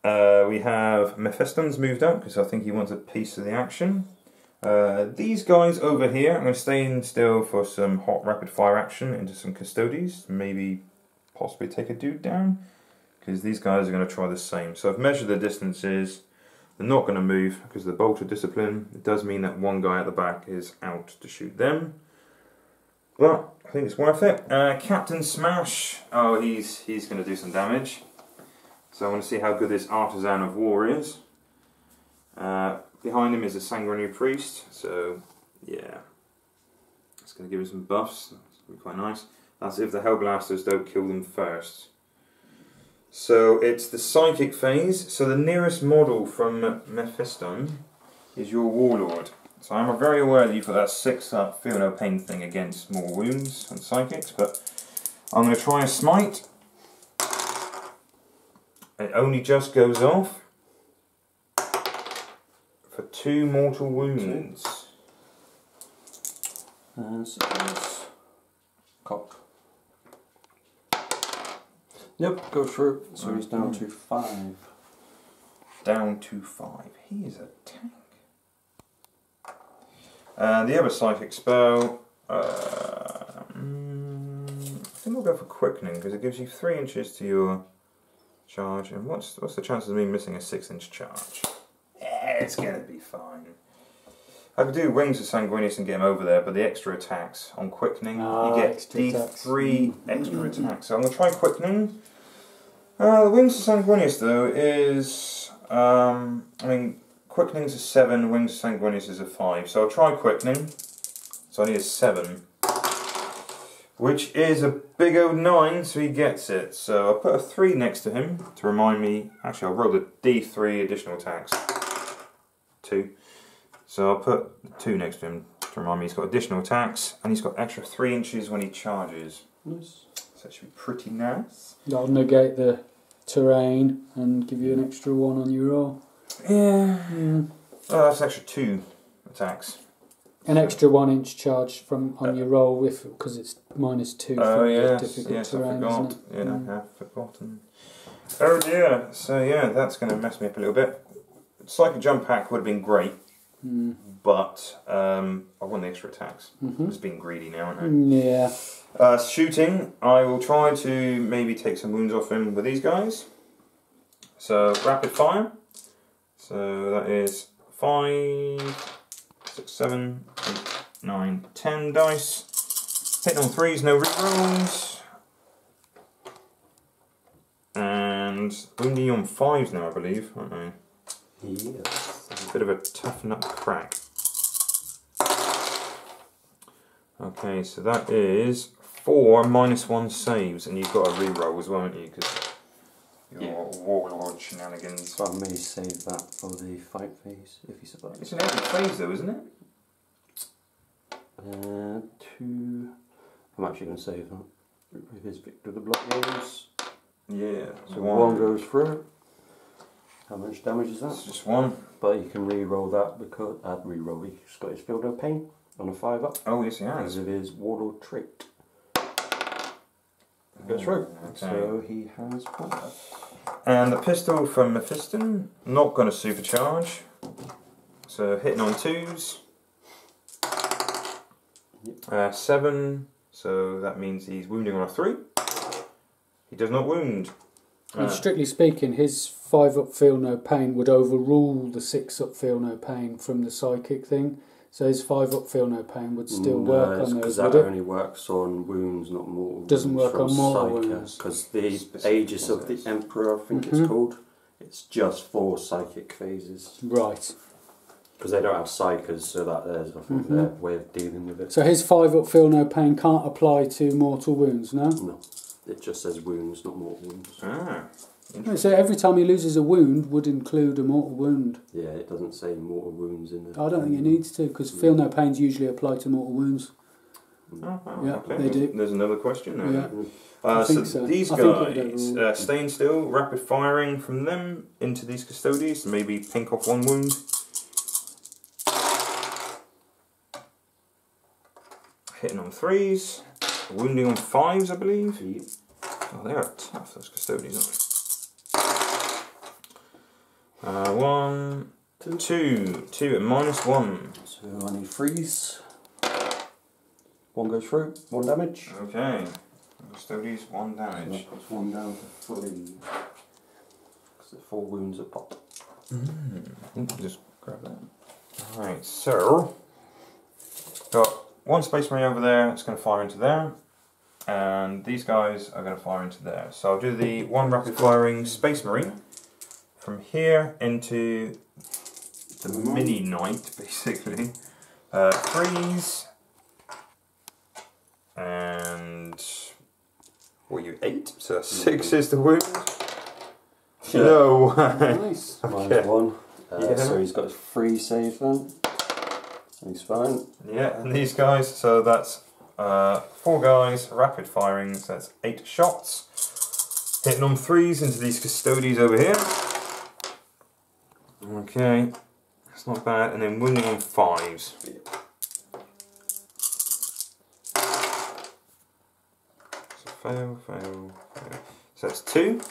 We have Mephiston's moved up because I think he wants a piece of the action. These guys over here, I'm going to stay in still for some hot rapid fire action into some custodies, maybe possibly take a dude down, because these guys are going to try the same. So I've measured the distances, they're not going to move because of the bolter discipline. It does mean that one guy at the back is out to shoot them, but I think it's worth it. Captain Smash, oh he's going to do some damage, so I want to see how good this Artisan of War is. Behind him is a Sanguinary Priest, so yeah, it's going to give him some buffs. It's going to be quite nice. That's if the Hellblasters don't kill them first. So it's the Psychic phase, so the nearest model from Mephiston is your Warlord. So I'm very aware that you've got that 6-up Feel No Pain thing against more wounds and Psychics, but I'm going to try a Smite. It only just goes off for 2 mortal wounds. And suppose. Cock. Yep, go through. So he's down to 5. Down to 5. He is a tank. The other Psychic spell, I think we'll go for Quickening because it gives you 3 inches to your charge. And what's the chances of me missing a 6-inch charge? Yeah, it's gonna be fine. I could do Wings of Sanguinius and get him over there, but the extra attacks on Quickening, you get D3 extra attacks. So I'm gonna try Quickening. The Wings of Sanguinius though is, I mean, Quickening's a 7, Wings of Sanguinius is a 5. So I'll try Quickening. So I need a 7. Which is a big old 9, so he gets it. So I'll put a 3 next to him to remind me. Actually, I'll roll the D3 additional attacks. 2. So I'll put 2 next to him to remind me he's got additional attacks. And he's got extra 3 inches when he charges. Nice. So that should be pretty nice. That'll negate the terrain and give you an extra 1 on your roll. Yeah. Oh, that's an extra 2 attacks. An extra 1 inch charge from on your roll because it's -2 Oh for yes, difficult yes, I terrain, forgot. isn't it? Yeah, I have forgotten. Oh dear. So yeah, that's going to mess me up a little bit. Psychic Jump Pack would have been great, but I want the extra attacks. I'm just being greedy now, aren't I? Yeah. Shooting, I will try to maybe take some wounds off him with these guys. So rapid fire. So that is 5, 6, 7, 8, 9, 10 dice. Hitting on 3s, no rerolls. And wounding on 5s now, I believe, aren't they? Yes. Bit of a tough nut crack. Okay, so that is 4 -1 saves, and you've got a reroll as well, haven't you? Because your warlord shenanigans. So I may save that for the fight phase if he survives. It's an every phase though, isn't it? 2. I'm actually going to save that. With his Victor the Block rolls. Yeah. So 1 goes through. How much damage is that? It's just 1. But you can re-roll that because re-roll. He's got his Field of Pain on a 5-up. Oh yes, he Because has. of his Warlord trait. Goes through. Okay. So he has combat. And the pistol from Mephiston, not going to supercharge. So hitting on 2s. 7. So that means he's wounding on a 3. He does not wound. And strictly speaking, his 5-up feel no pain would overrule the 6-up feel no pain from the psychic thing. So his 5-up feel no pain would still work on those, because would that it? only works on wounds, not mortal wounds. Doesn't work on mortal wounds. Because the Aegis of the Emperor, I think it's called, it's just for psychic phases. Right. Because they don't have psychers, so that there's, I think, their way of dealing with it. So his 5-up feel no pain can't apply to mortal wounds, no? No, it just says wounds, not mortal wounds. Ah. So every time he loses a wound would include a mortal wound. Yeah, it doesn't say mortal wounds in there. I don't think it needs to, because feel no pains usually apply to mortal wounds. Oh, Yeah, okay. they do. There's another question there. Yeah. So, think so. these I think it guys, would overrule. staying still, rapid firing from them into these custodies, maybe pink off 1 wound. Hitting on 3s, wounding on 5s, I believe. Yep. Oh, they are tough, those custodians, aren't they? 1, 2, 2 at -1. So I need freeze. 1 goes through, 1 damage. Okay, custodies, 1 So damage. that puts 1 down to 3. Because the 4 wounds are popped. Just grab that. Alright, so got 1 Space Marine over there, it's going to fire into there, and these guys are going to fire into there. So I'll do the 1 rapid firing Space Marine from here into the mini knight, basically. 3s, and what are you, 8? So 6 is the wound. No. Nice. -1. Yeah. So he's got a free save then. He's fine. Yeah, and these guys, so that's 4 guys, rapid firing, so that's 8 shots. Hitting on 3s into these custodies over here. Okay, that's not bad, and then wounding on 5s. So fail, fail, fail. So that's 2.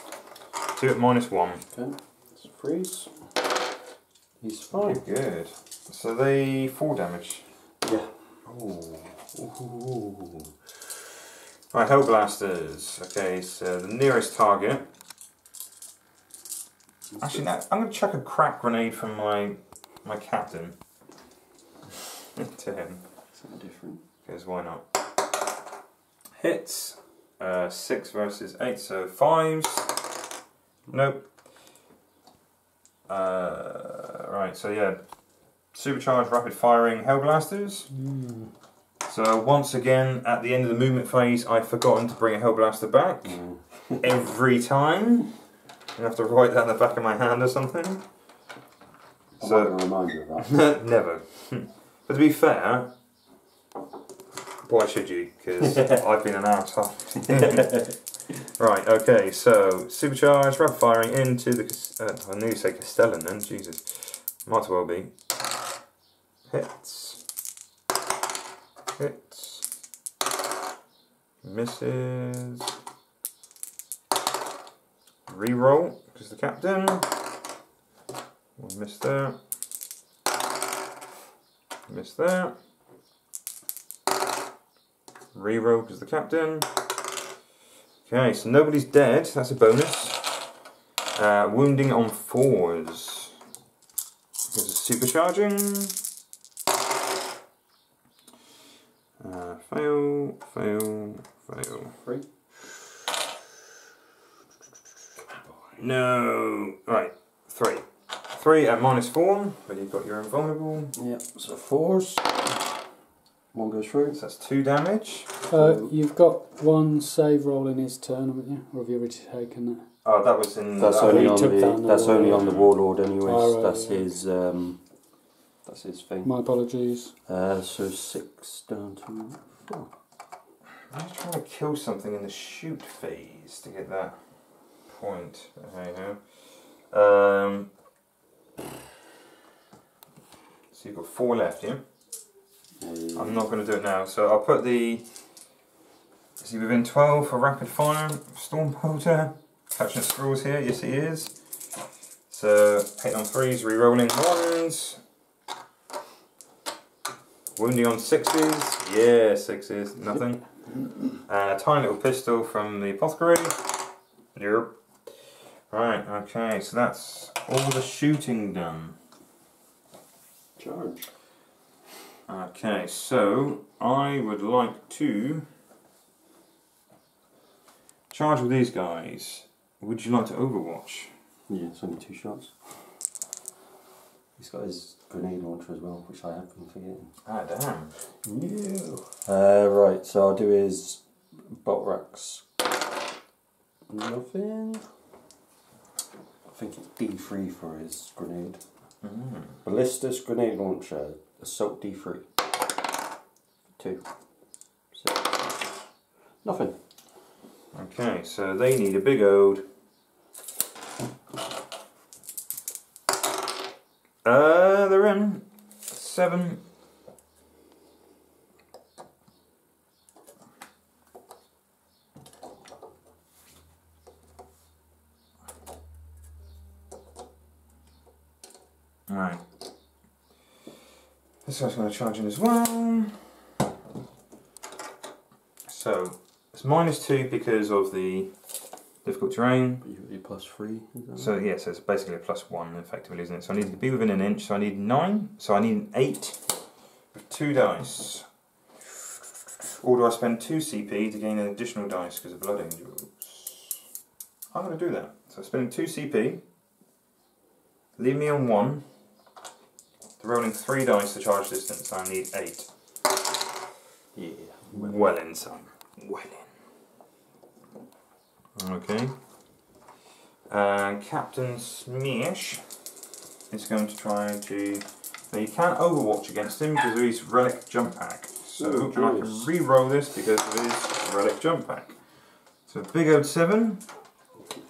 2 at -1. Okay, let's freeze. He's fine. Good. So they 4 damage. Yeah. Ooh. Ooh. Right, Hellblasters. Okay, so the nearest target. Actually, no, I'm going to chuck a crack grenade from my captain to him. Something different. Because why not? Hits. 6 versus 8, so 5s. Nope. Right, so yeah. Supercharged rapid firing Hellblasters. So once again, at the end of the movement phase, I've forgotten to bring a Hellblaster back. Every time. I have to write that on the back of my hand or something. I'm not So going to remind you of that. never. But to be fair, why should you? Because I've been an asshole. Right, okay, so supercharged rapid firing into the I knew you say Castellan then, Jesus. Might as well be. Hits. Hits. Misses. Reroll, because the captain. One miss there. Miss there. Reroll, because the captain. Okay, so nobody's dead. That's a bonus. Wounding on 4s. There's a supercharging. Fail, fail, fail. 3. No. Right, 3. 3 at -4, but you've got your invulnerable. Yep, so 4s. 1 goes through. So that's 2 damage. You've got one save roll in his turn, haven't you? Or have you already taken that? Oh, that was in. That's that only he on took down the. the That's only warlord. on the warlord, anyways. Oh, right, that's right. his. That's his thing. My apologies. So 6 down to 4. I'm just trying to kill something in the shoot phase to get that point. Hey ho. So you've got 4 left, yeah? I'm not going to do it now, so I'll put the. Is he within 12 for rapid fire? Stormbolter. Catching at scrolls here, yes he is. So, hitting on 3s, re-rolling 1s. Wounding on 6s, yeah, 6s, nothing. And a tiny little pistol from the apothecary. Yep. Right, okay, so that's all the shooting done. Charge. Okay, so I would like to charge with these guys. Would you like to Overwatch? Yeah, it's only 2 shots. He's got his grenade launcher as well, which I have been forgetting. Ah, damn. Right, so I'll do his bolt racks. Nothing. I think it's D3 for his grenade. Ballistus grenade launcher, assault D3. 2. 6. Nothing. Okay, so they need a big ode. They're in 7. Right. This guy's going to charge in as well. So it's -2 because of the difficult terrain. You +3. Is that So yeah, so it's basically a +1 effectively, isn't it? So I need to be within an inch, so I need 9. So I need an 8 with 2 dice. Or do I spend 2 CP to gain an additional dice because of Blood Angels? I'm going to do that. So spending 2 CP, leave me on 1. Rolling 3 dice to charge distance, I need 8. Yeah. Well in, son. Well in. Okay. Captain Smeash is going to try to. Now you can't Overwatch against him because of his Relic Jump Pack. So and I can re-roll this because of his Relic Jump Pack. So Big Ode 7.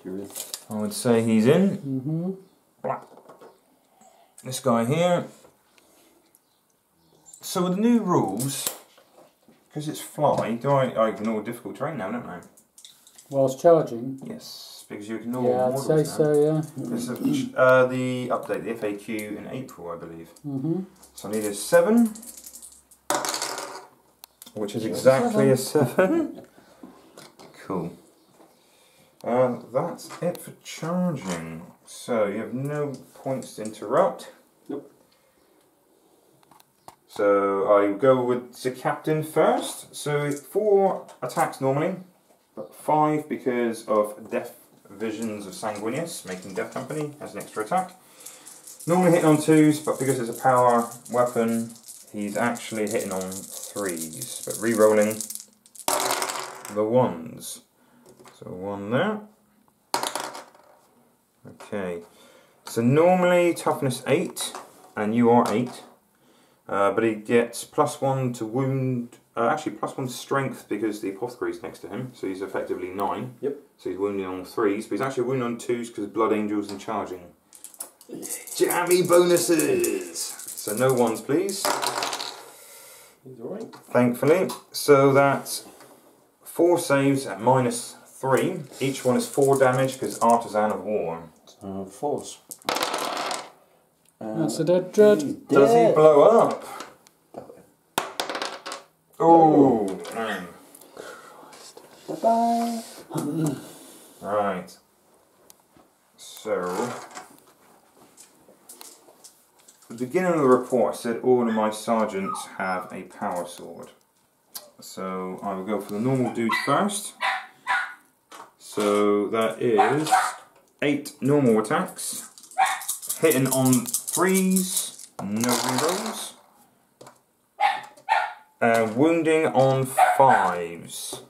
You're in. I would say he's in. Mm-hmm. This guy here. So with the new rules, because it's fly, do I ignore difficult terrain now, don't I? Whilst charging? Yes, because you ignore Yeah, I'd models say now. so, yeah. This is, the update, the FAQ in April, I believe. Mm-hmm. So I need a 7, which is exactly a 7. Cool. That's it for charging. So you have no points to interrupt. Nope. So I go with the captain first. So 4 attacks normally, but 5 because of Death Visions of Sanguinius, making Death Company as an extra attack. Normally hitting on 2s, but because it's a power weapon, he's actually hitting on 3s, but re-rolling the 1s. So 1 there. Okay. So normally toughness 8, and you are 8. But he gets +1 to wound, actually +1 strength because the apothecary's next to him, so he's effectively 9. Yep. So he's wounding on 3s, but he's actually wounding on 2s because Blood Angels and charging. Jammy bonuses! So no ones, please. He's alright. Thankfully. So that's 4 saves at -3. Each one is 4 damage because Artisan of War. 4s. That's a dead dread. Does he blow up? Oh. Bye-bye. Right. So, the beginning of the report said all of my sergeants have a power sword. So I will go for the normal dude first. So that is 8 normal attacks. Hitting on 3s, no rerolls. Wounding on 5s.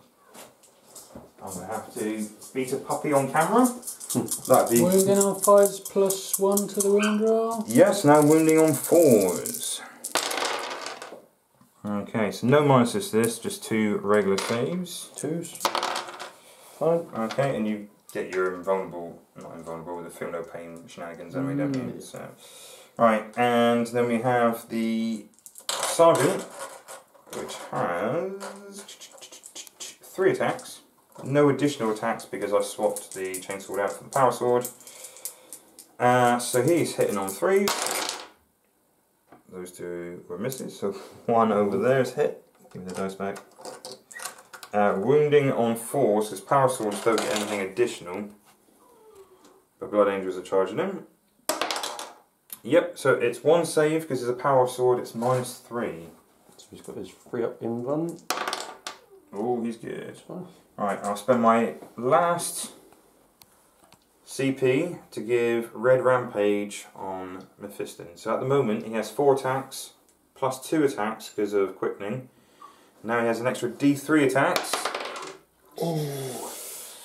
I'm going to have to beat a puppy on camera. That'd be... Wounding on 5s +1 to the wound roll. Yes, now wounding on 4s. Okay, so no minuses to this, just 2 regular saves. 2s. Fine. Okay, and you get your not invulnerable, with the feel no pain shenanigans anyway, don't you? So, right, and then we have the sergeant, which has 3 attacks. No additional attacks because I swapped the chainsword out for the power sword. So he's hitting on 3s. Those 2 were misses, so 1 over there is hit. Give me the dice back. Wounding on 4s, because power swords don't get anything additional. But Blood Angels are charging him. Yep, so it's 1 save because it's a power sword, it's -3. So he's got his 3-up invuln. Oh, he's good. Fine. Right, I'll spend my last CP to give Red Rampage on Mephiston. So at the moment he has 4 attacks, plus 2 attacks because of quickening. Now he has an extra D3 attacks. Oh.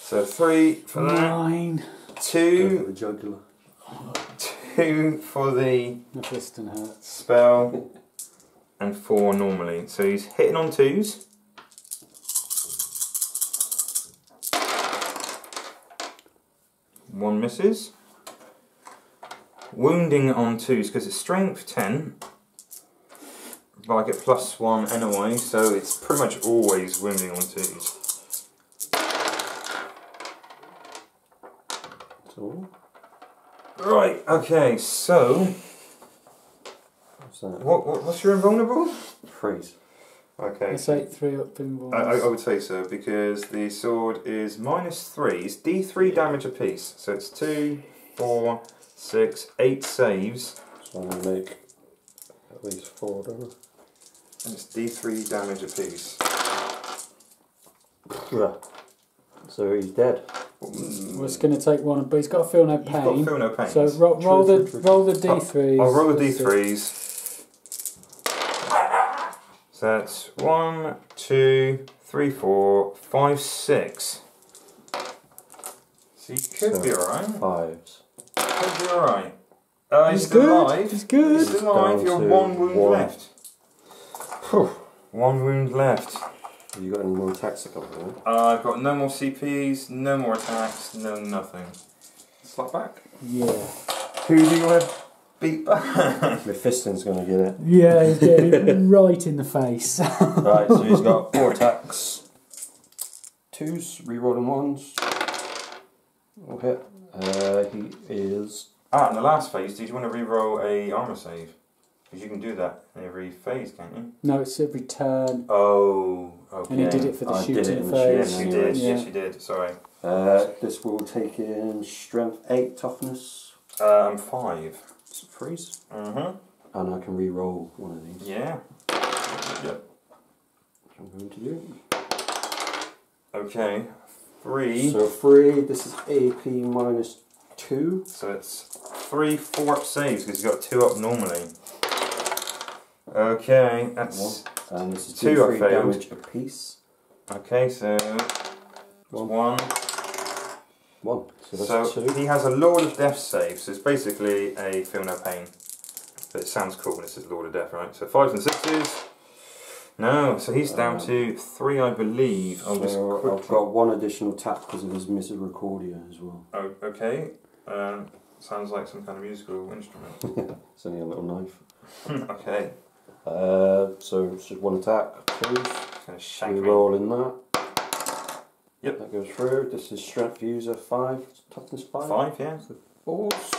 So 3 for that. 9. 2. For the jugular. 2 for the Mephiston hurts. spell. And 4 normally. So he's hitting on 2s. One misses. Wounding on 2s because it's strength 10. But I get +1 anyway, so it's pretty much always wounding on 2s. So, Right, okay, so what's that? what's your invulnerable? Freeze. Okay. It's 8 3-up invuln. I would say so because the sword is -3. It's D3 damage apiece, so it's 2, 4, 6, 8 saves, So I'm going to make at least 4, don't I? and it's D3 damage apiece. Yeah. So he's dead. Well, it's going to take 1, but he's got to feel no You've got pain. feel no pain. So roll the D3s. I'll roll the D3s. So that's 1, 2, 3, 4, 5, 6. So you could be alright. 5s. Could be alright. He's He's still good. alive. He's good. He's still alive. Down You're to 1 wound 1. left. 1 wound left. Have you got any more attacks to come with? I've got no more CPs, no more attacks, no nothing. Slap back. Yeah. Who do you want to beat back? Mephiston's going to get it. Yeah, he's getting it right in the face. Right, so he's got 4 attacks. 2s, rerolling 1s. Will hit. He is... In the last phase, did you want to reroll a armor save? Because you can do that in every phase, can't you? No, it's every turn. Oh, okay. And he did it for the I did it shooting in the phase. Yes, you Anyway. did. Yeah. Yes, you did. Sorry. This will take in strength 8, toughness. 5. Freeze. Mm-hmm. And I can re-roll one of these. Yeah. Yep. I'm going to do. Okay. 3. So 3, this is AP -2. So it's 3 4-up saves because you've got 2 up normally. Okay, that's... And this is 2 I 3 failed. damage apiece. Okay, so... 1. 1. So So that's 2. he has a Lord of Death save, so it's basically a feel no pain. But it sounds cool when it says Lord of Death, right? So 5s and 6s. No, so he's down to 3, I believe. I'll just So quickly... I've got 1 additional tap because of his Misericordia as well. Oh, okay. Sounds like some kind of musical instrument. It's only a little knife. Okay. So it's just one attack. Two. Gonna shank We me. roll in that. Yep. That goes through. This is strength user 5. Toughness 5. 5, yeah. Force.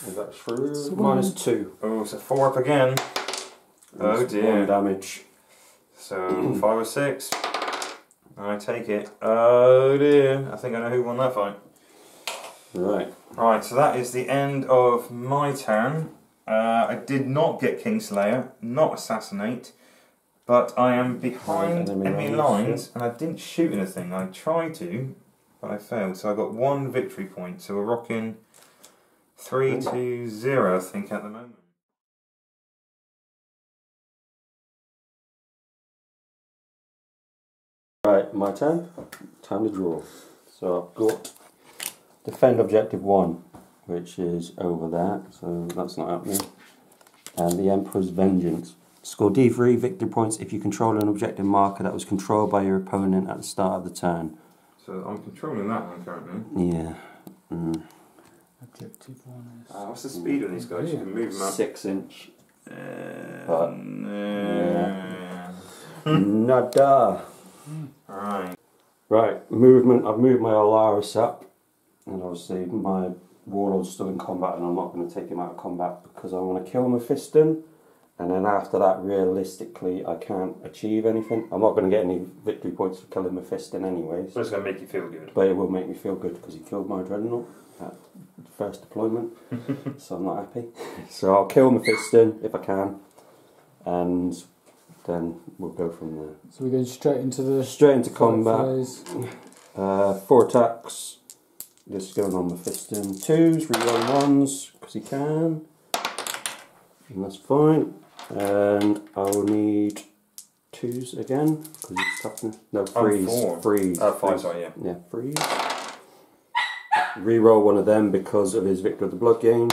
And that's through. So Minus 2. Oh, so 4 up again. Oh That's dear. 1 damage. So 5 or 6. I take it. Oh dear. I think I know who won that fight. Right. Right, so that is the end of my turn. I did not get Kingslayer, not Assassinate, but I am behind enemy lines, and I didn't shoot anything. I tried to, but I failed. So I got 1 victory point. So we're rocking 3-0, I think, at the moment. Right, my turn. Time to draw. So I've got defend objective 1, which is over there, so that's not happening. And the Emperor's Vengeance. Score D3 victory points if you control an objective marker that was controlled by your opponent at the start of the turn. So I'm controlling that one currently. Yeah. Objective 1 is. What's the speed on these guys? You can move them up. 6 inch. But, Nada. Alright. Right, movement. I've moved my Alaris up, and obviously my Warlord's still in combat, and I'm not going to take him out of combat because I want to kill Mephiston. And then after that, realistically, I can't achieve anything. I'm not going to get any victory points for killing Mephiston anyways. So it's going to make you feel good. But it will make me feel good because he killed my Dreadnought at first deployment. So I'm not happy. So I'll kill Mephiston if I can. And then we'll go from there. So we're going straight into the Straight into fight combat. phase. 4 attacks. This is going on Mephiston. 2s, reroll 1s because he can. And that's fine. And I will need 2s again because he's toughness. No, 3s. 4. 3s. 5, sorry, yeah. Yeah, 3s. Reroll one of them because of his Victor of the Blood gains.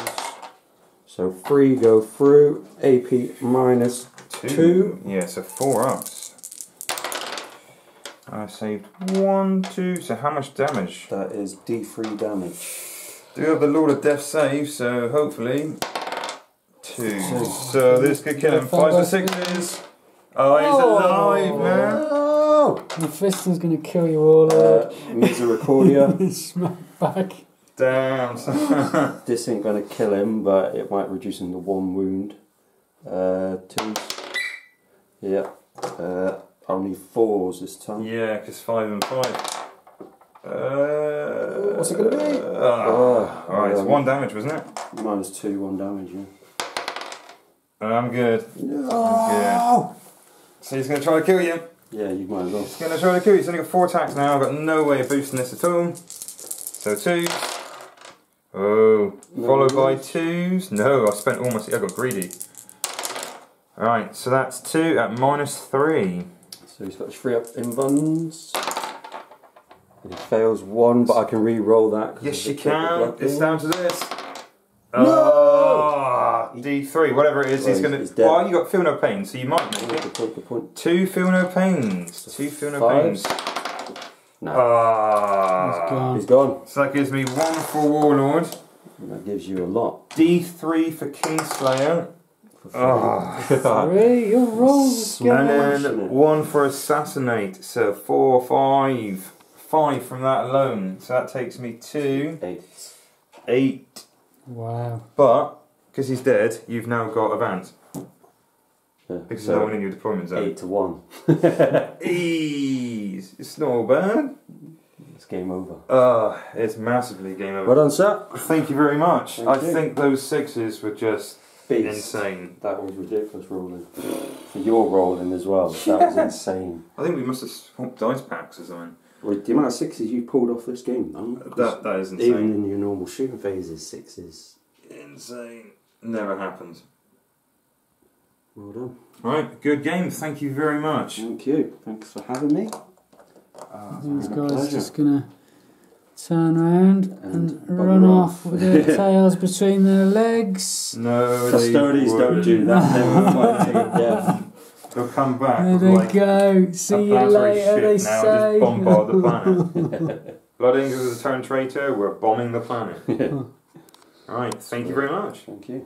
So 3 go through. AP minus 2. Yeah, so 4 ups. I saved 1, 2. So how much damage? That is D3 damage. Do have the Lord of Death save, so hopefully 2. So this could kill him. 5 or 6s. Oh, he's alive, man. Oh! Mephiston's going to kill you all. Misericordia. Smack back. Damn. This ain't gonna kill him, but it might reduce him to 1 wound. 2s. Yeah. Only 4s this time. Yeah, because 5 and 5. What's it gonna be? Alright, it's 1 damage, wasn't it? Minus 2, 1 damage, yeah. I'm good. No! I'm good. So he's going to try to kill you. Yeah, you might as well. He's going to try to kill you. He's only got 4 attacks now. I've got no way of boosting this at all. So 2. Oh, No followed by wounds. 2s. No, I spent almost. I got greedy. Alright, so that's 2 at minus 3. So he's got 3 up invulns. And he fails 1, but I can re-roll that. Yes, you can. Blood It's gain. down to this. No! Oh, D3, whatever it is, Well, he's going he's to. dead. Well, you got feel no pain, so you might make Good it. point, good point. 2 feel no pains. 2 feel no 5s. pains. No. Ah. Gone. He's gone. So that gives me 1 for Warlord. And that gives you a lot. D3 for Kingslayer. Oh. 3, your rolls And again. then 1 for Assassinate. So 4, 5. 5 from that alone. So that takes me to 8. 8. Wow. But, because he's dead, you've now got advance. Yeah. Because So, no one in your deployment zone. 8 to 1. Ease. It's not all bad. It's game over. It's massively game over. Well done, sir. Thank you very much. Thank I you. think those 6s were just Beast. insane. That was ridiculous rolling. For your rolling as well. That was insane. I think we must have swapped dice packs or something. Well, the amount of 6s you pulled off this game, though. That is insane. Even in your normal shooting phases, 6s. Insane. Never happens. Well done. Right, good game. Thank you very much. Thank you. Thanks for having me. These been a guys pleasure. just going to turn around and bugger run off. off with their tails between their legs. No, Custodians don't do that. They will fight to the death. They'll come back There with they like go. See you planetary later, they shit now say. and just bombard the planet. Blood Angels is a turned traitor. We're bombing the planet. Alright, thank you very much. Thank you.